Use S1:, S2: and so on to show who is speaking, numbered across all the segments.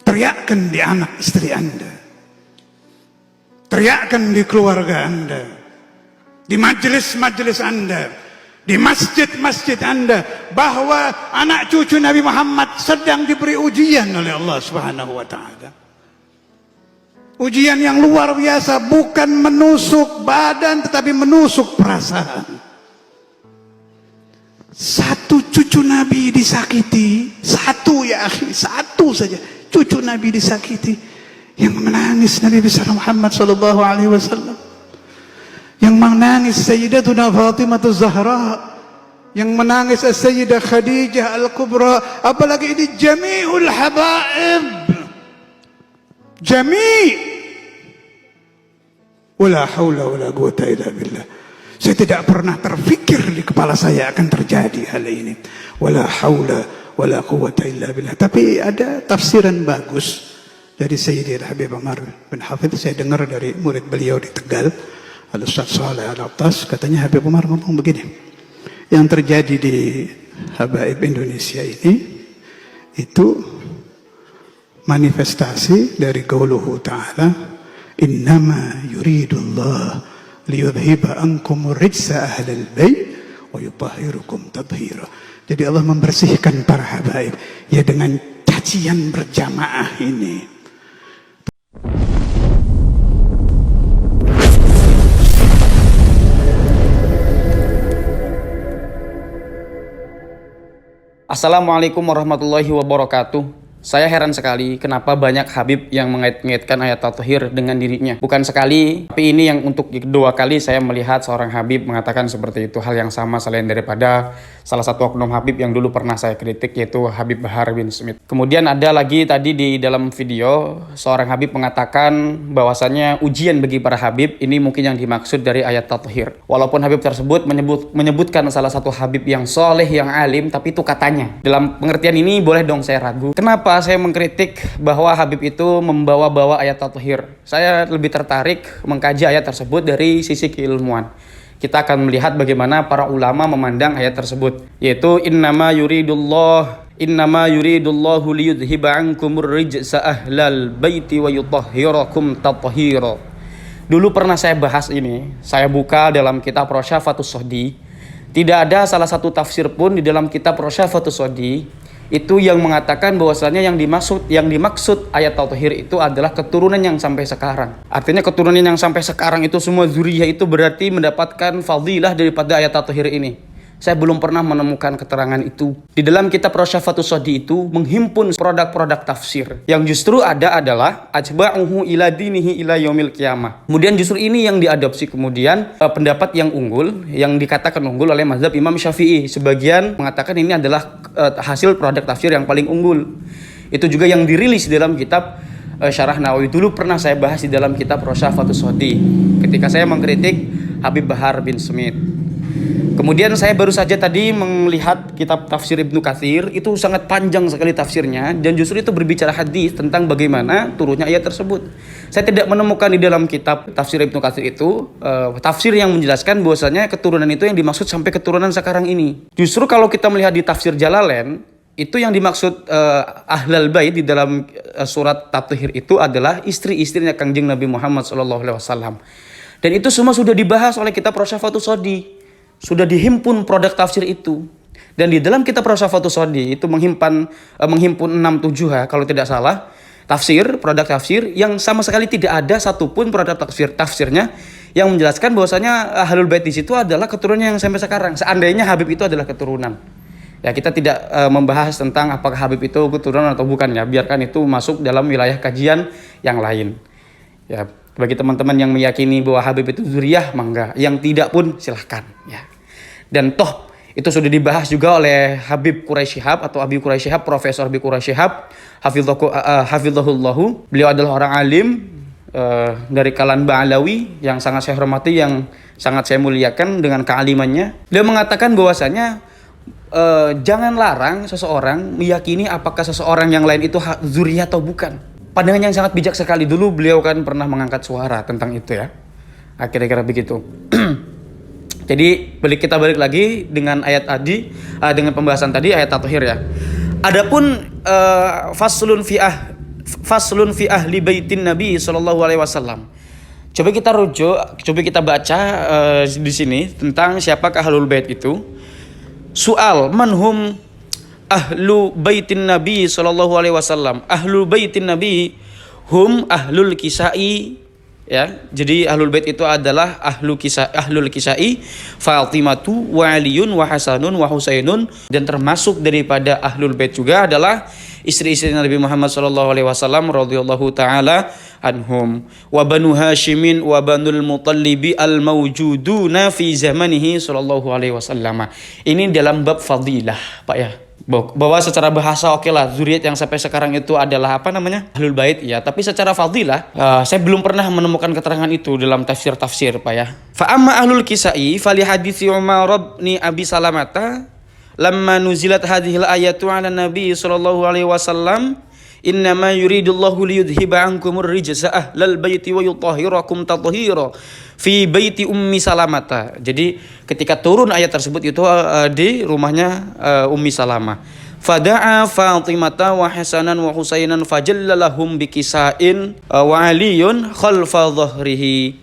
S1: teriakkan di anak istri Anda, teriakkan di keluarga Anda, di majelis-majelis Anda, di masjid-masjid Anda, bahwa anak cucu Nabi Muhammad sedang diberi ujian oleh Allah Subhanahu wa Ta'ala. Ujian yang luar biasa, bukan menusuk badan tetapi menusuk perasaan. Satu cucu Nabi disakiti, satu ya akhi, satu saja cucu Nabi disakiti, yang menangis Nabi besar Muhammad sallallahu alaihi wasallam, yang menangis Sayyidatuna Fatimah Zahra, yang menangis Sayyidah Khadijah Al-Kubra, apalagi ini jami'ul habaib, wala haula wala quwata illa billah. Saya tidak pernah terfikir di kepala saya akan terjadi hal ini, wala haula wala quwata illa billah. Tapi ada tafsiran bagus dari Sayyidi Habib Umar bin Hafidh. Saya dengar dari murid beliau di Tegal, Al-Ustaz Saleh Al-Attas. Katanya Habib Umar ngomong begini, yang terjadi di habaib Indonesia ini itu manifestasi dari qauluhu ta'ala, innama yuridullah liyudhiba ankum rijsa ahlal bait wa yutahhirukum tathira. Jadi Allah membersihkan para habaib ya dengan cacian berjamaah ini.
S2: Assalamualaikum warahmatullahi wabarakatuh. Saya heran sekali kenapa banyak Habib yang mengait-ngaitkan ayat tathhir dengan dirinya. Bukan sekali, tapi ini yang untuk kedua kali saya melihat seorang Habib mengatakan seperti itu. Hal yang sama selain daripada salah satu oknum Habib yang dulu pernah saya kritik, yaitu Habib Bahar bin Smith. Kemudian ada lagi tadi di dalam video, seorang Habib mengatakan bahwasannya ujian bagi para Habib ini mungkin yang dimaksud dari ayat tathhir. Walaupun Habib tersebut menyebutkan salah satu Habib yang soleh, yang alim, tapi itu katanya. Dalam pengertian ini boleh dong saya ragu. Kenapa saya mengkritik bahwa Habib itu membawa-bawa ayat tathhir? Saya lebih tertarik mengkaji ayat tersebut dari sisi keilmuan. Kita akan melihat bagaimana para ulama memandang ayat tersebut, yaitu innama yuridullahu liyudhiba ankumur rijsa ahlal baiti wa yutahhirakum tathhira. Dulu pernah saya bahas ini, saya buka dalam kitab Rosyafatus Sodi. Tidak ada salah satu tafsir pun di dalam kitab Rosyafatus Sodi itu yang mengatakan bahwasanya yang dimaksud ayat tathhir itu adalah keturunan yang sampai sekarang. Artinya keturunan yang sampai sekarang itu semua zuriyah itu berarti mendapatkan fadilah daripada ayat tathhir ini. Saya belum pernah menemukan keterangan itu. Di dalam kitab Rosyafatus Sodi itu menghimpun produk-produk tafsir. Yang justru ada adalah ajba'uhu ila dinihi ila yaumil qiyamah. Kemudian justru ini yang diadopsi kemudian pendapat yang unggul, yang dikatakan unggul oleh mazhab Imam Syafi'i. Sebagian mengatakan ini adalah hasil produk tafsir yang paling unggul. Itu juga yang dirilis dalam kitab Syarah Nawawi. Dulu pernah saya bahas di dalam kitab Rosyafatus Sodi ketika saya mengkritik Habib Bahar bin Smith. Kemudian saya baru saja tadi melihat kitab tafsir Ibnu Katsir, itu sangat panjang sekali tafsirnya, dan justru itu berbicara hadis tentang bagaimana turunnya ayat tersebut. Saya tidak menemukan di dalam kitab tafsir Ibnu Katsir itu tafsir yang menjelaskan bahwasanya keturunan itu yang dimaksud sampai keturunan sekarang ini. Justru kalau kita melihat di tafsir Jalalain, itu yang dimaksud ahlal bait di dalam surat tathhir itu adalah istri-istrinya Kangjeng Nabi Muhammad SAW. Dan itu semua sudah dibahas oleh kitab Rosyafatus Sodi. Sudah dihimpun produk tafsir itu. Dan di dalam kitab Rosyafatus Sodi itu menghimpun 6-7 kalau tidak salah produk tafsir yang sama sekali tidak ada satupun produk tafsirnya yang menjelaskan bahwasanya ahlul bait di situ adalah keturunan yang sampai sekarang. Seandainya Habib itu adalah keturunan. Ya, kita tidak membahas tentang apakah Habib itu keturunan atau bukan, ya. Biarkan itu masuk dalam wilayah kajian yang lain. Ya, bagi teman-teman yang meyakini bahwa Habib itu zuriyah, mangga. Yang tidak pun silahkan, ya. Dan toh itu sudah dibahas juga oleh Habib Quraisy Shihab atau Habib Quraisy Shihab, Profesor Habib Quraisy Shihab, hafizahullahu. Beliau adalah orang alim dari kalangan Ba'alawi yang sangat saya hormati, yang sangat saya muliakan dengan kealimannya. Beliau mengatakan bahwasanya jangan larang seseorang meyakini apakah seseorang yang lain itu zuriyah atau bukan. Pandangan yang sangat bijak sekali. Dulu beliau kan pernah mengangkat suara tentang itu, ya. Kira-kira begitu. Jadi kita balik lagi dengan ayat tadi, dengan pembahasan tadi ayat tathhir, ya. Adapun faslun fi ahli baitin Nabi sallallahu alaihi wasallam. Coba kita rujuk, coba kita baca di sini tentang siapakah ahlul bait itu. Soal manhum ahlu baitin Nabi sallallahu alaihi wasallam. Ahlu baitin Nabi hum ahlul kisai, ya. Jadi ahlul bait itu adalah ahlul kisai, Fatimatu wa Aliun wa Hasanun wa Husainun, dan termasuk daripada ahlul bait juga adalah istri-istri Nabi Muhammad sallallahu alaihi wasallam radhiyallahu taala anhum, wa banu Hashimin wa banul Mutallibi al mawjuduna fi zamanihi sallallahu alaihi wasallam. Ini dalam bab fadilah, Pak, ya. Bahwa secara bahasa oke lah, zuriat yang sampai sekarang itu adalah apa namanya? Ahlul bait, ya. Tapi secara fadilah, saya belum pernah menemukan keterangan itu dalam tafsir-tafsir, Pak, ya. Fa amma ahlul kisai fali hadits Umar bin Abi Salamata lamma nuzilat hadhil ayatu 'ala Nabi sallallahu alaihi wasallam, innama yuridullahu liyudhiba ankumur rijsa ahlal baiti wa yutahhirakum tathhira fi baiti Ummi Salamata. Jadi ketika turun ayat tersebut itu di rumahnya Ummi Salamah. Fada'a Fatimata wa Hasanan wa Husainan fajallalahum bikisain wa Aliyun khalfa dhahrihi.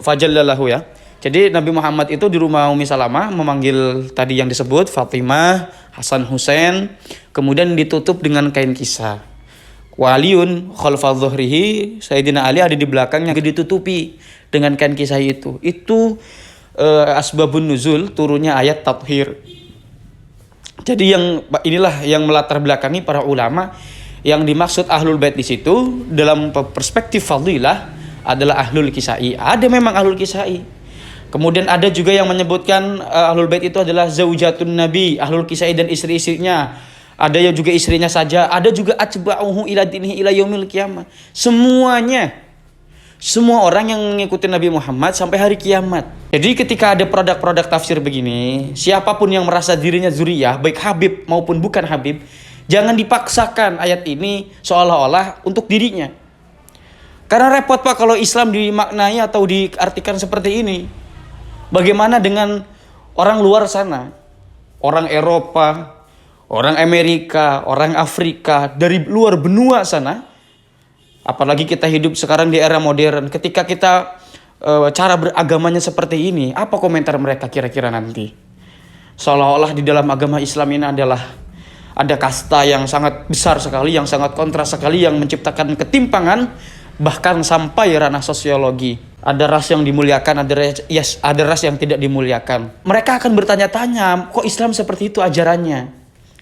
S2: Fajallalahu, ya. Jadi Nabi Muhammad itu di rumah Ummi Salamah memanggil tadi yang disebut Fatimah, Hasan, Husain, kemudian ditutup dengan kain kisah. Waliun khalfa dhahrihi, Sayyidina Ali ada di belakangnya ditutupi dengan kain kisah itu. Itu asbabun nuzul turunnya ayat tathhir. Jadi inilah yang melatar belakangi para ulama yang dimaksud ahlul bait di situ dalam perspektif fadilah adalah ahlul kisai. Ada memang ahlul kisai. Kemudian ada juga yang menyebutkan ahlul bait itu adalah zaujatun Nabi, ahlul kisai dan istri-istrinya. Ada yang juga istrinya saja, ada juga atba'uhu ila dinihi ila yaumil qiyamah. Semuanya, semua orang yang mengikuti Nabi Muhammad sampai hari kiamat. Jadi ketika ada produk-produk tafsir begini, siapapun yang merasa dirinya zuriyah, baik Habib maupun bukan Habib, jangan dipaksakan ayat ini seolah-olah untuk dirinya. Karena repot, Pak, kalau Islam dimaknai atau diartikan seperti ini. Bagaimana dengan orang luar sana? Orang Eropa, orang Amerika, orang Afrika, dari luar benua sana. Apalagi kita hidup sekarang di era modern. Ketika kita cara beragamanya seperti ini, apa komentar mereka kira-kira nanti? Seolah-olah di dalam agama Islam ini adalah ada kasta yang sangat besar sekali, yang sangat kontras sekali, yang menciptakan ketimpangan, bahkan sampai ranah sosiologi. Ada ras yang dimuliakan, ada ras yang tidak dimuliakan. Mereka akan bertanya-tanya, kok Islam seperti itu ajarannya?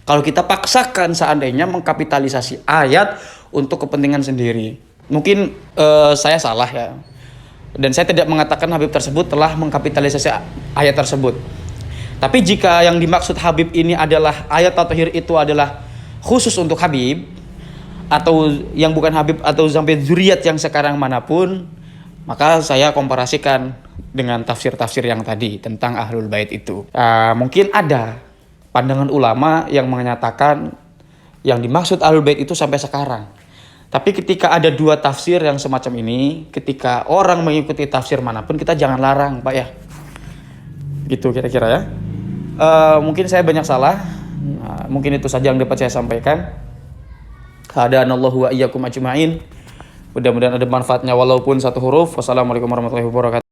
S2: Kalau kita paksakan seandainya mengkapitalisasi ayat untuk kepentingan sendiri. Mungkin saya salah, ya. Dan saya tidak mengatakan Habib tersebut telah mengkapitalisasi ayat tersebut. Tapi jika yang dimaksud Habib ini adalah ayat tathhir itu adalah khusus untuk Habib, atau yang bukan Habib atau sampai zuriat yang sekarang manapun, maka saya komparasikan dengan tafsir-tafsir yang tadi tentang ahlul bait itu. Mungkin ada pandangan ulama yang menyatakan yang dimaksud ahlul bait itu sampai sekarang. Tapi ketika ada dua tafsir yang semacam ini, ketika orang mengikuti tafsir manapun, kita jangan larang, Pak, ya. Gitu kira-kira, ya. Mungkin saya banyak salah. Mungkin itu saja yang dapat saya sampaikan. Hadanallahu wa iyyakum ajma'in. Mudah-mudahan ada manfaatnya walaupun satu huruf. Wassalamualaikum warahmatullahi wabarakatuh.